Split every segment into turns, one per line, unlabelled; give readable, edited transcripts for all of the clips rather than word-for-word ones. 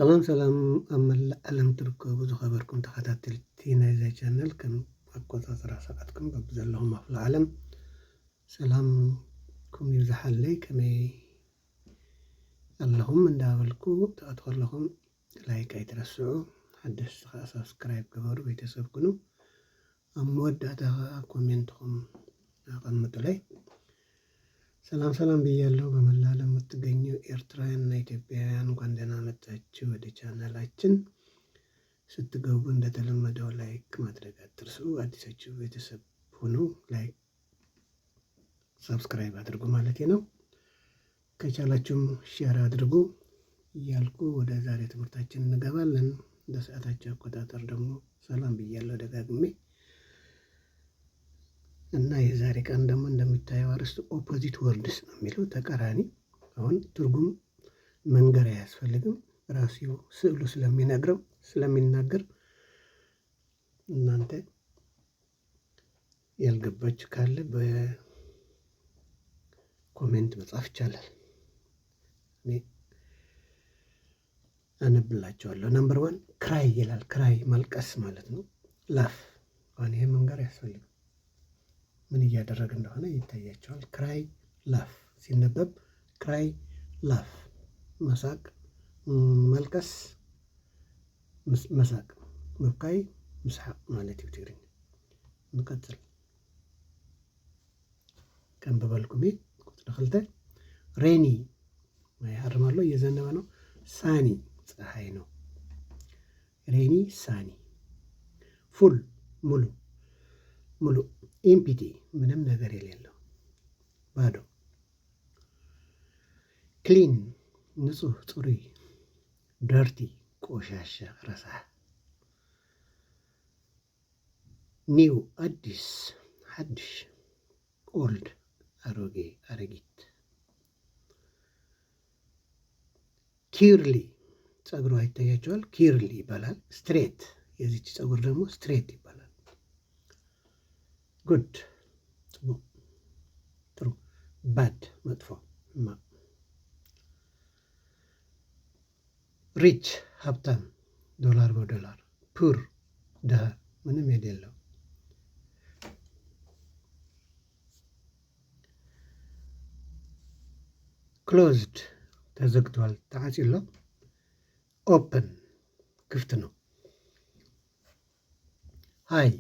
ሰላም ኣብ መላእ ዓለም ትርከቡ ዝኸበርኩም ተኸታተልቲ ናይዛ ቻነል ከም ኣቆፃፅራ ሰዓትኩም በብዘለኹም ኣፍላ ዓለም ሰላምኩም ይብዛሓለይ ከመይ ኣለኹም እንዳበልኩ ተኣትኹ ኣለኹም ላይክ ኣይትረስዑ ሓደሽቲ ከዓ ሰብስክራይብ ገበሩ ቤተሰብ ኩኑ ኣብ መወዳእታ ከዓ ኮሜንትኩም ኣቐምጡለይ ሰላም ብያለሁ። በመላ ዓለም የምትገኙ ኤርትራውያንና ኢትዮጵያውያን እንኳን ደህና መጣችሁ ወደ ቻናላችን። ስትገቡ እንደተለመደው ላይክ ማድረግ አትርሱ። አዲሶቹ ቤተሰብ ሁኑ፣ ላይክ ሰብስክራይብ አድርጉ ማለት ነው። ከቻላችሁም ሼር አድርጉ እያልኩ ወደ ዛሬ ትምህርታችን እንገባለን። በሰዓታቸው አቆጣጠር ደግሞ ሰላም ብያለሁ ደጋግሜ እና የዛሬ ቀን ደግሞ እንደሚታየው አርዕስቱ ኦፖዚት ወርድስ ነው የሚለው ተቃራኒ። አሁን ትርጉም መንገር አያስፈልግም፣ ራሱ ስዕሉ ስለሚናገር እናንተ ያልገባችሁ ካለ በኮሜንት መጻፍ ይቻላል፣ እኔ አነብላችኋለሁ። ነምበር 1 ክራይ ይላል። ክራይ ማልቀስ ማለት ነው። ላፍ አሁን ይሄ መንገር አያስፈልግም፣ ምን እያደረገ እንደሆነ ይታያቸዋል። ክራይ ላፍ ሲነበብ ክራይ ላፍ መሳቅ፣ መልቀስ መሳቅ፣ መብካይ ምስሓቅ ማለት እዩ ትግርኛ። ንቀፅል ከም በበልኩም ቁጥሪ 2 ሬኒ ማይ ሃርማሎ እየዘነበ ነው። ሳኒ ፀሐይ ነው። ሬኒ ሳኒ። ፉል ሙሉ ኢምፒቲ ምንም ነገር የሌለው ባዶ። ክሊን ንጹህ ጽሩይ። ደርቲ ቆሻሻ ረሳህ። ኒው አዲስ ሓድሽ። ኦልድ አሮጌ አረጊት። ኪርሊ ጸጉሯ ይታያቸዋል። ኪርሊ ይባላል። ስትሬት የዚች ጸጉር ደግሞ ስትሬት ይባላል። ጉድ ጥሩ። ባድ መጥፎ። ሪች ሀብታም፣ ዶላር በዶላር። ፑር ድሃ ምንም የሌለው። ክሎዝድ ተዘግቷል፣ ተዓፂሎ። ኦፕን ክፍት ነው። ሃይ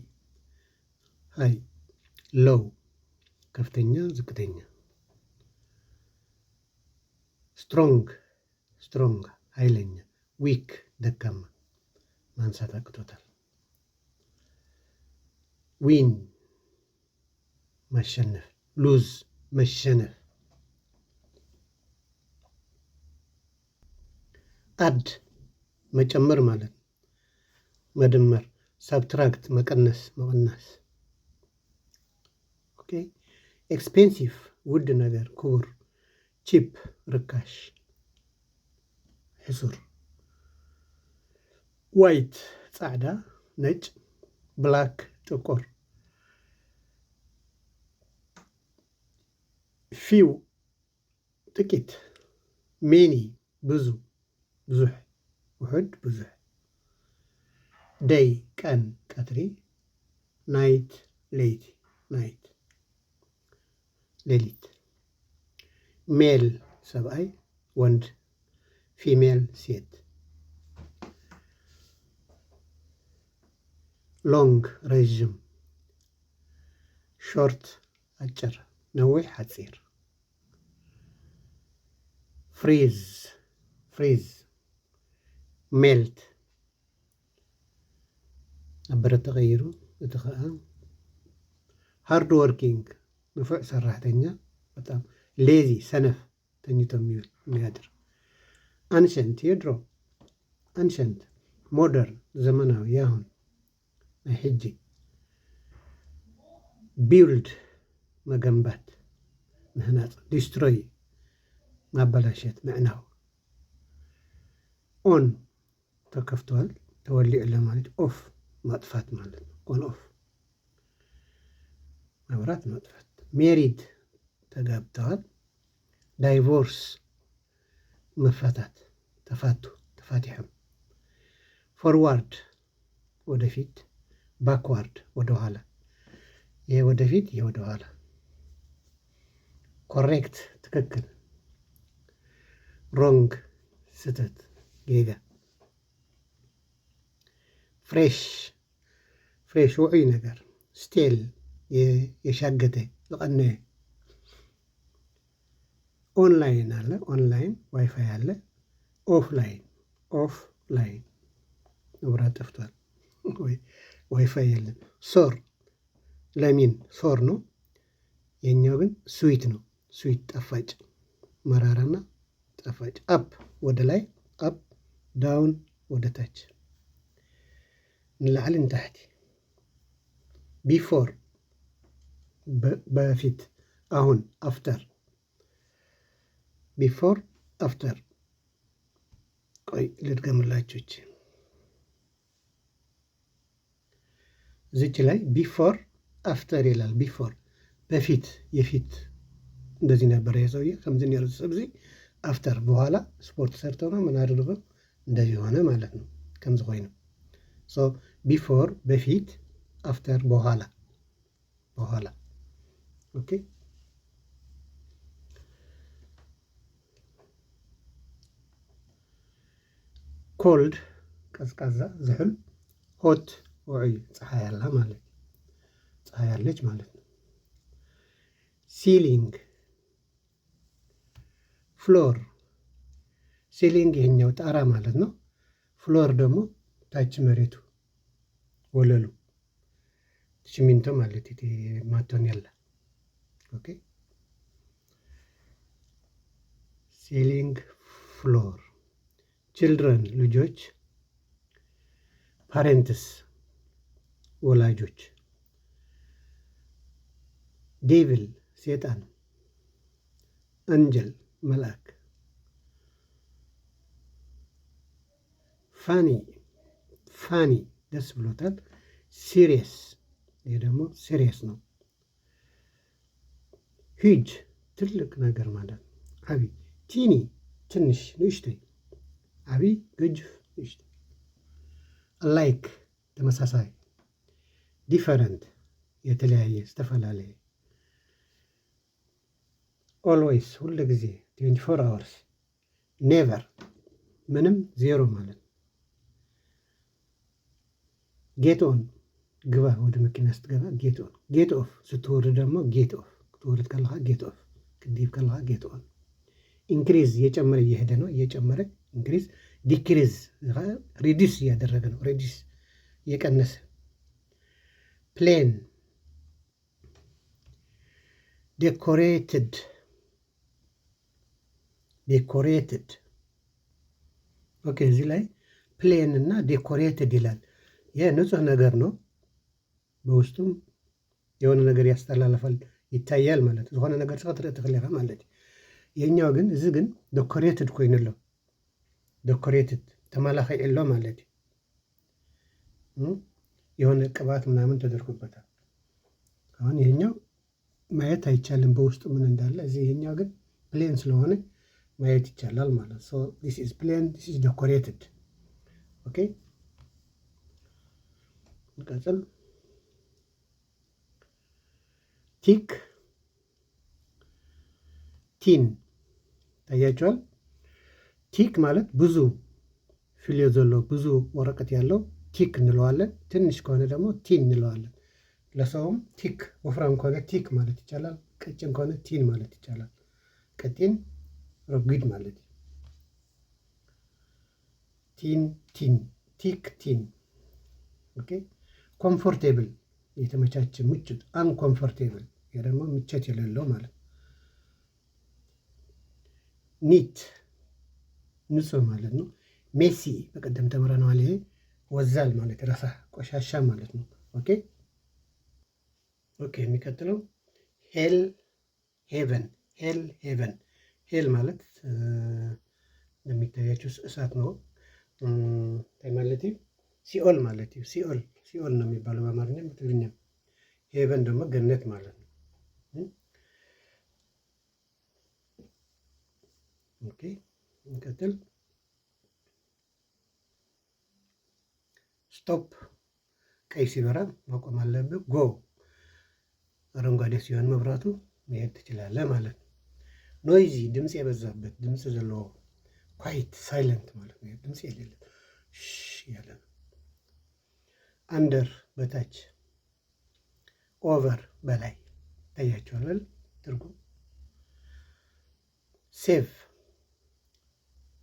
ሎው ከፍተኛ ዝቅተኛ። ስትሮንግ ኃይለኛ። ዊክ ደካማ ማንሳት አቅቶታል። ዊን ማሸነፍ። ሉዝ መሸነፍ። አድ መጨመር ማለት ነው፣ መደመር። ሳብትራክት መቀነስ። ኦኬ። ኤክስፔንሲቭ ውድ ነገር ክቡር። ቺፕ ርካሽ ሕሱር። ዋይት ጻዕዳ ነጭ። ብላክ ጥቁር። ፊው ጥቂት። ሜኒ ብዙሕ ውሑድ ብዙሕ። ደይ ቀን ቀትሪ። ናይት ሌይቲ ናይት ሌሊት። ሜል ሰብኣይ ወንድ። ፊሜል ሴት። ሎንግ ረዥም። ሾርት አጭር ነዊሕ ሓፂር። ፍሪዝ ሜልት ኣብ ብረት ተቐይሩ። እቲ ከዓ ሃርድ ወርኪንግ ንፉዕ ሰራሕተኛ በጣም። ሌዚ ሰነፍ ተኝቶም የሚያድር። አንሸንት የድሮ። አንሸንት ሞደርን ዘመናዊ ያሁን ናይ ሕጂ። ቢውልድ መገንባት ምህናፅ። ዲስትሮይ ማበላሸት ምዕናው። ኦን ተከፍተዋል ተወሊዑ ለማለት። ኦፍ ማጥፋት ማለት ነው። ኦን ኦፍ መብራት ማጥፋት። ሜሪድ ተጋብተዋል። ዳይቮርስ መፈታት ተፋቱ ተፋቲሖም። ፎርዋርድ ወደፊት፣ ባክዋርድ ወደኋላ። ይሄ ወደፊት፣ ይሄ ወደኋላ። ኮሬክት ትክክል፣ ሮንግ ስህተት፣ ጌጋ። ፍሬሽ ፍሬሽ ውዑይ ነገር፣ ስቴል የሻገተ ዝቐነየ። ኦንላይን አለ፣ ኦንላይን ዋይፋይ አለ። ኦፍላይን ኦፍላይን መብራት ጠፍቷል፣ ዋይፋይ የለም። ሶር ለሚን ሶር ነው። የኛው ግን ስዊት ነው። ስዊት ጣፋጭ፣ መራራና ጣፋጭ። አፕ ወደ ላይ፣ አፕ ዳውን ወደ ታች፣ ንላዕሊ ንታሕቲ። ቢፎር በፊት፣ አሁን አፍተር። ቢፎር አፍተር። ቆይ ልድገምላችሁ። እዚች ላይ ቢፎር አፍተር ይላል። ቢፎር በፊት፣ የፊት እንደዚህ ነበረ የሰውዬ ከምዚ ነሩ ሰብዚ። አፍተር በኋላ ስፖርት ሰርቶ ነው ምን አድርጎ እንደዚህ ሆነ ማለት ነው። ከምዚ ኮይኑ ሶ ቢፎር በፊት፣ አፍተር በኋላ፣ በኋላ። ኦኬ ኮልድ ቀዝቃዛ፣ ዝሑል። ሆት ውዑይ፣ ፀሐይ አላ ማለት ፀሐይ አለች ማለት ነው። ሲሊንግ፣ ፍሎር። ሲሊንግ ይሄኛው ጣራ ማለት ነው። ፍሎር ደግሞ ታች መሬቱ፣ ወለሉ፣ ሲሚንቶ ማለት ማቶን ያለ። ኦኬ ሲሊንግ፣ ፍሎር። ችልድረን ልጆች፣ ፓሬንትስ ወላጆች። ዴቪል ሴጣን፣ አንጀል መልአክ። ፋኒ ፋኒ ደስ ብሎታል። ሲሪየስ ይሄ ደግሞ ሲሪየስ ነው። ሂጅ ትልቅ ነገር ማለት ነው። አቢ ቲኒ ትንሽ ንእሽተይ፣ አቢ ግጅፍ ንእሽተይ። ላይክ ተመሳሳይ፣ ዲፈረንት የተለያየ ዝተፈላለየ። ኦልዌይስ ሁሉ ጊዜ 24 አወርስ። ኔቨር ምንም ዜሮ ማለት ነው። ጌት ኦን ግባ፣ ወደ መኪና ስትገባ ጌት ኦን። ጌት ኦፍ ስትወርድ ደግሞ ጌት ኦፍ፣ ክትወርድ ከለካ ጌት ኦፍ፣ ክዲብ ከለካ ጌት ኦን። ኢንክሪዝ እየጨመረ እየሄደ ነው፣ እየጨመረ ኢንክሪዝ። ዲክሪዝ ሪዲስ እያደረገ ነው፣ ሪዲስ እየቀነሰ። ፕሌን ዴኮሬትድ ዴኮሬትድ። ኦኬ እዚህ ላይ ፕሌን እና ዴኮሬትድ ይላል። ይህ ንጹህ ነገር ነው። በውስጡም የሆነ ነገር ያስተላልፋል፣ ይታያል ማለት ዝኾነ ነገር ስኻ ትርኢ ትኽእል ኢኻ ማለት። የኛው ግን እዚ ግን ዴኮሬትድ ኮይኑሎ፣ ዴኮሬትድ ተመላኺዕሎ ማለት የሆነ ቅባት ምናምን ተደርጎበታል። አሁን ይሄኛው ማየት አይቻልም በውስጡ ምን እንዳለ። እዚህ ይሄኛው ግን ፕሌን ስለሆነ ማየት ይቻላል ማለት። ሶ ዲስ ኢዝ ፕሌን፣ ዲስ ኢዝ ዴኮሬትድ። ኦኬ እንቀጥል። ቲክ ቲን ታያቸዋል። ቲክ ማለት ብዙ ፊልዮ ዘሎ ብዙ ወረቀት ያለው ቲክ እንለዋለን። ትንሽ ከሆነ ደግሞ ቲን እንለዋለን። ለሰውም ቲክ ወፍራም ከሆነ ቲክ ማለት ይቻላል። ቀጭን ከሆነ ቲን ማለት ይቻላል። ቀጢን ረጉድ ማለት ቲን ቲን፣ ቲክ ቲን። ኦኬ ኮምፎርቴብል የተመቻቸ ምቾት፣ አንኮምፎርቴብል ይሄ ደግሞ ምቾት የሌለው ማለት። ኒት ንጹህ ማለት ነው። ሜሲ በቀደም ተምረነዋል። ይሄ ወዛል ማለት ረሳ ቆሻሻ ማለት ነው። ኦኬ ኦኬ የሚቀጥለው ሄል ሄቨን። ሄል ሄቨን፣ ሄል ማለት የሚታያቸው እሳት ነው ማለት። ሲኦል ማለት ሲኦል ሲኦል ነው የሚባለው በአማርኛም በትግርኛም። ሄቨን ደግሞ ገነት ማለት ነው። ኦኬ እንቀጥል። ስቶፕ ቀይ ሲበራ ማቆም አለብህ። ጎ አረንጓዴ ሲሆን መብራቱ መሄድ ትችላለህ ማለት ነው። ኖይዚ ድምፅ የበዛበት ድምፅ ዘለዎ። ኳይት ሳይለንት ማለት ነው። ድምፅ የሌለ ያለ ነው። አንደር በታች፣ ኦቨር በላይ ታያቸዋል ትርጉም። ሴቭ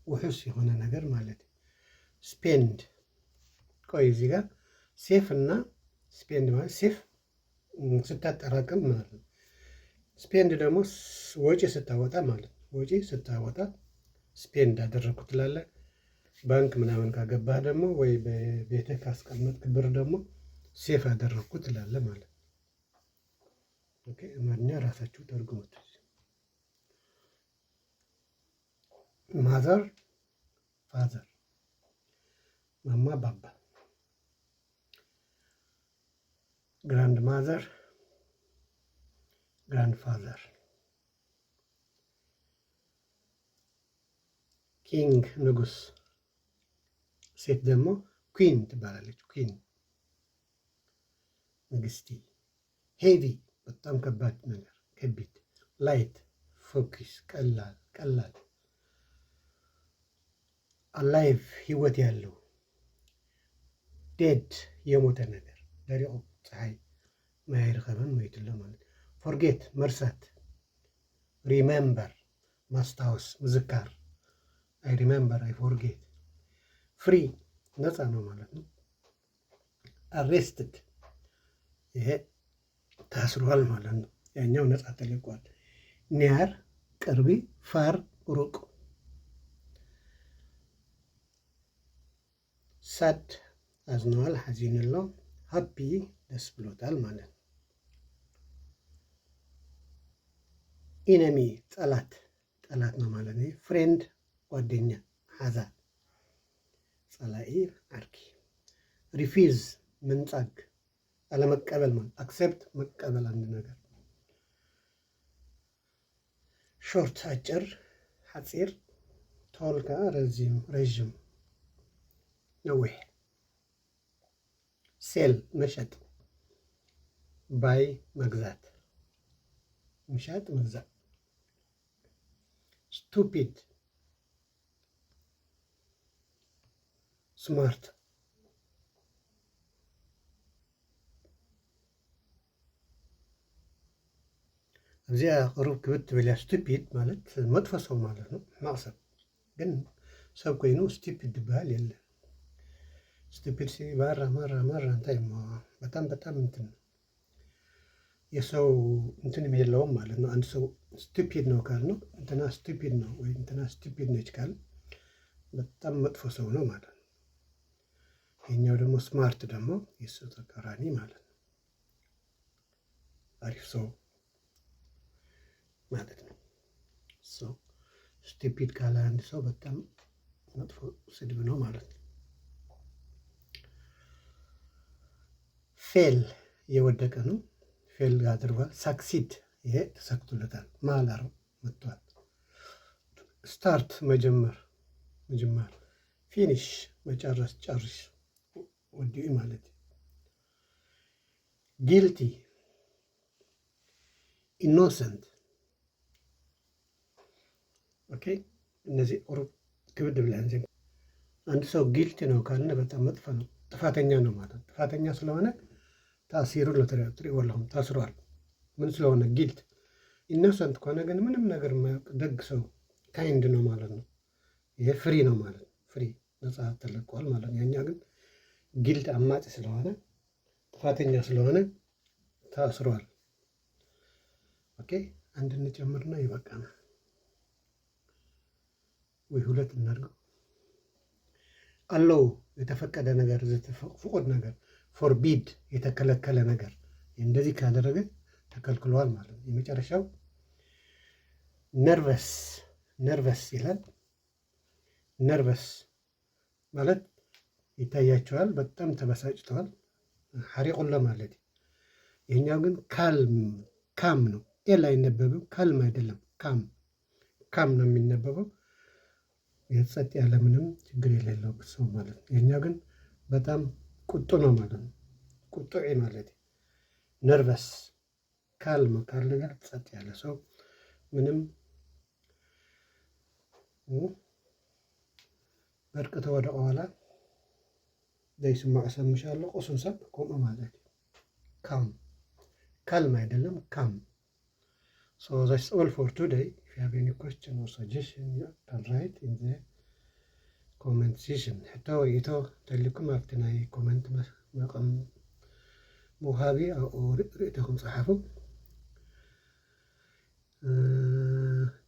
ውሑስ የሆነ ነገር ማለት ነው። ስፔንድ ቆይ እዚህ ጋር ሴፍ እና ስፔንድ ማለት ሴፍ ስታጠራቅም ማለት ነው። ስፔንድ ደግሞ ወጪ ስታወጣ ማለት ነው። ወጪ ስታወጣ ስፔንድ አደረግኩ ትላለህ። ባንክ ምናምን ካገባህ ደግሞ ወይ በቤትህ ካስቀመጥክ ብር ደግሞ ሴፍ አደረግኩ ትላለህ ማለት ነው። ኦኬ አማርኛ ራሳችሁ ተርጉሙት። ማዘር ፋዘር፣ ማማ ባባ፣ ግራንድ ማዘር ግራንድ ፋዘር፣ ኪንግ ንጉስ፣ ሴት ደግሞ ኩዊን ትባላለች። ኩዊን ንግስቲ። ሄቪ በጣም ከባድ ነገር ከቢድ። ላይት ፎኪስ ቀላል ቀላል። አላይቭ ህይወት ያለው። ዴድ የሞተ ነገር ደሪቁ ፀሐይ ማይርከበን መይትሎ ማለት። ፎርጌት መርሳት። ሪሜምበር ማስታወስ ምዝካር። አይ ሪሜምበር አይ ፎርጌት። ፍሪ ነፃ ነው ማለት ነው። አሬስትድ ይሄ ታስሯል ማለት ነው። ያኛው ነፃ ተለቋል። ኒያር ቅርቢ፣ ፋር ሩቅ። ሳድ አዝነዋል ሐዚንሎ። ሃፒ ደስ ብሎታል ማለት ነው። ኢነሚ ጠላት ጠላት ነው ማለት ነው። ፍሬንድ ጓደኛ ሓዛ ጸላኢ ዓርኪ። ሪፊዝ ምንጻግ አለመቀበል ማለት አክሴፕት መቀበል አንድ ነገር። ሾርት አጭር፣ ሐፂር፣ ቶልካ ረዥም ረዥም ነዊሕ። ሴል መሸጥ፣ ባይ መግዛት መሸጥ መግዛት። ስቱፒድ ስማርት እዚያ ቅሩብ ክብት ትብል ስቱፒድ ማለት መጥፎ ሰው ማለት ነው። ማቅሰብ ግን ሰብ ኮይኑ ስቱፒድ ዝበሃል የለን። ስቱፒድ ባራ ማራ ማራ እንታይ በጣም በጣም እንትን የሰው እንትንም የለውም ማለት ነው። አንድ ሰው ስቱፒድ ነው ካል ነው እንትና ስቱፒድ ነው ወይ እንትና ስቱፒድ ነች ካል በጣም መጥፎ ሰው ነው ማለት ነው። ይህኛው ደግሞ ስማርት ደግሞ የሱ ተቃራኒ ማለት ነው። አሪፍ ሰው ማለት ነው። ሰው ስቱፒድ ካለ አንድ ሰው በጣም መጥፎ ስድብ ነው ማለት ነው። ፌል የወደቀ ነው። ፌል አድርጓል። ሳክሲድ ይሄ ተሳክቶለታል። ማላር መጥቷል። ስታርት መጀመር መጀመር። ፊኒሽ መጨረስ ጨርስ ወዲሁ ማለት። ጊልቲ ኢኖሰንት። ኦኬ እነዚህ ኦሮብ ክብድ ብለን አንድ ሰው ጊልቲ ነው ካልን በጣም መጥፎ ነው፣ ጥፋተኛ ነው ማለት። ጥፋተኛ ስለሆነ ታሲሩ ለትሪወላሁም ታስሯል። ምን ስለሆነ ጊልት። ኢኖሰንት ከሆነ ግን ምንም ነገር የማያውቅ ደግ ሰው ካይንድ ነው ማለት ነው። ይሄ ፍሪ ነው ማለት ነው። ፍሪ ነፃ ተለቋል ማለት ነው። ያኛ ግን ጊልት አማጭ ስለሆነ ጥፋተኛ ስለሆነ ታስሯል። ኦኬ አንድ እንጨምርና ይበቃናል። ወይ ሁለት እናድርገው። አለው የተፈቀደ ነገር ፍቁድ ነገር። ፎርቢድ የተከለከለ ነገር። እንደዚህ ካደረገ ተከልክሏል ማለት ነው። የመጨረሻው ነርቨስ ነርቨስ ይላል። ነርቨስ ማለት ይታያቸዋል፣ በጣም ተበሳጭተዋል። ሐሪቁለ ማለት ይህኛው ግን ካም ነው። ኤል አይነበብም። ካልም አይደለም፣ ካም ነው የሚነበበው። የተጸጥ ያለ ምንም ችግር የሌለው ሰው ማለት ነው። ይህኛው ግን በጣም ቁጡ ነው ማለት ነው። ቁጡዕ ማለት ነርቨስ። ካልም ካለ ግን ጸጥ ያለ ሰው ምንም በርቅተ ወደ ኋላ ዘይስማዕ ሰምሻለሁ ቁሱን ሰብ ከምኡ ማለት እዩ። ካም ካልም አይደለም ካም። So that's all for today. If you have any question or suggestion, you can write in the comment section. ሕቶ ርኢቶ ተልኩም ኣብቲ ናይ ኮመንት መቐም ምውሃቢ ኣብኡ ርኢቶኩም ፀሓፉ።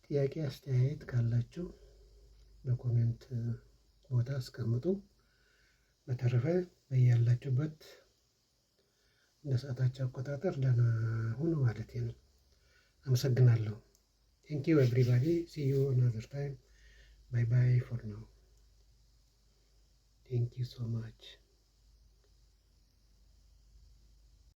ጥያቄ አስተያየት ካላችሁ በኮሜንት ቦታ አስቀምጡ። በተረፈ በያላችሁበት እንደ ሰዓታችሁ አቆጣጠር ደህና ሁኑ ማለት ነው። አመሰግናለሁ። ቴንክ ዩ ኤቭሪባዲ ሲ ዩ አናዘር ታይም ባይ ባይ ፎር ናው ቴንክ ዩ ሶ ማች